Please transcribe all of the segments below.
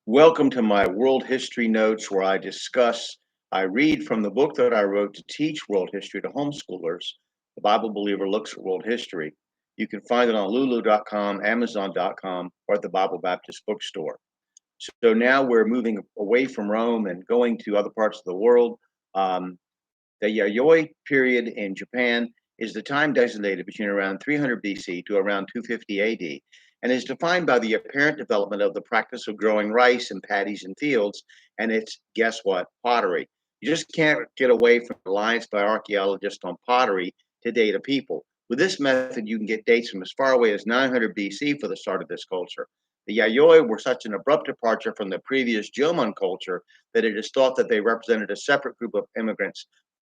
Welcome to my world history notes where I read from the book that I wrote to teach world history to homeschoolers. The Bible Believer Looks at World History. You can find it on lulu.com, amazon.com, or at the Bible Baptist Bookstore. So now we're moving away from Rome and going to other parts of the world. Um, the Yayoi period in Japan is the time designated between around 300 BC to around 250 AD and is defined by the apparent development of the practice of growing rice and paddies in fields. And it's, guess what, pottery. You just can't get away from reliance by archaeologists on pottery to date a people. With this method, you can get dates from as far away as 900 BC for the start of this culture. The Yayoi were such an abrupt departure from the previous Jomon culture that it is thought that they represented a separate group of immigrants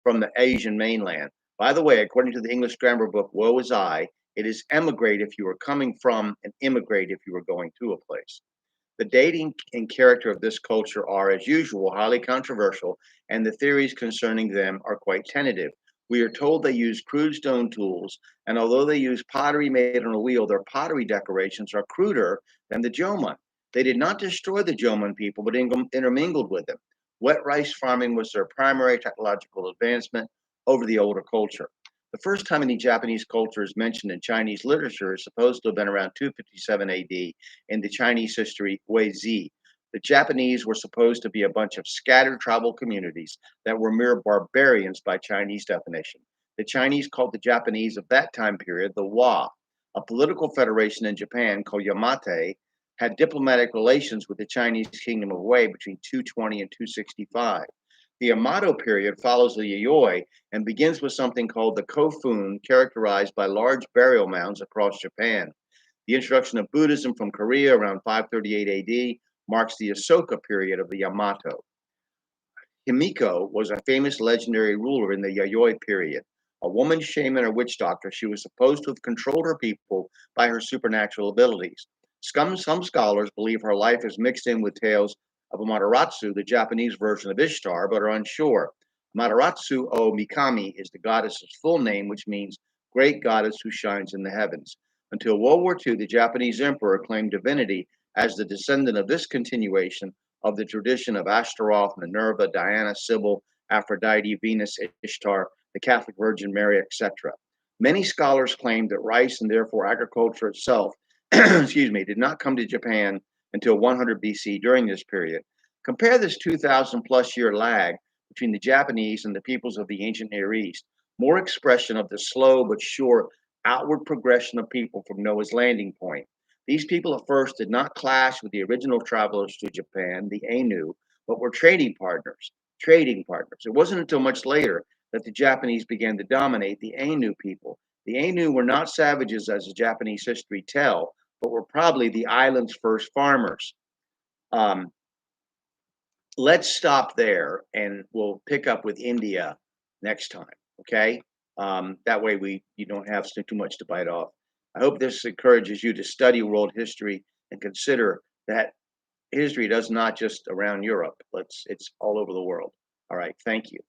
from the Asian mainland. By the way, according to the English grammar book, Woe is I, it is emigrate if you are coming from and immigrate if you are going to a place. The dating and character of this culture are, as usual, highly controversial, and the theories concerning them are quite tentative. We are told they use crude stone tools, and although they use pottery made on a wheel, their pottery decorations are cruder than the Jomon. They did not destroy the Jomon people, but intermingled with them. Wet rice farming was their primary technological advancement over the older culture. The first time any Japanese culture is mentioned in Chinese literature is supposed to have been around 257 AD in the Chinese history Huizi. The Japanese were supposed to be a bunch of scattered tribal communities that were mere barbarians by Chinese definition. The Chinese called the Japanese of that time period the Wa. A political federation in Japan called Yamate had diplomatic relations with the Chinese kingdom of Wei between 220 and 265. The Yamato period follows the Yayoi and begins with something called the Kofun, characterized by large burial mounds across Japan. The introduction of Buddhism from Korea around 538 AD marks the Asoka period of the Yamato. Himiko was a famous legendary ruler in the Yayoi period. A woman shaman or witch doctor, she was supposed to have controlled her people by her supernatural abilities. Some scholars believe her life is mixed in with tales of Amaterasu, the Japanese version of Ishtar, but are unsure. Amaterasu o Mikami is the goddess's full name, which means great goddess who shines in the heavens. Until World War II, the Japanese emperor claimed divinity as the descendant of this continuation of the tradition of Ashtaroth, Minerva, Diana, Sybil, Aphrodite, Venus, Ishtar, the Catholic Virgin Mary, etc. Many scholars claim that rice and therefore agriculture itself, did not come to Japan until 100 BC during this period. Compare this 2,000 plus year lag between the Japanese and the peoples of the ancient Near East, more expression of the slow but sure outward progression of people from Noah's landing point. These people at first did not clash with the original travelers to Japan, the Ainu, but were trading partners. Trading partners. It wasn't until much later that the Japanese began to dominate the Ainu people. The Ainu were not savages as the Japanese history tell, but were probably the island's first farmers. Um, let's stop there and we'll pick up with India next time. Okay. That way you don't have too much to bite off. I hope this encourages you to study world history and consider that history does not just around Europe. It's all over the world. All right. Thank you.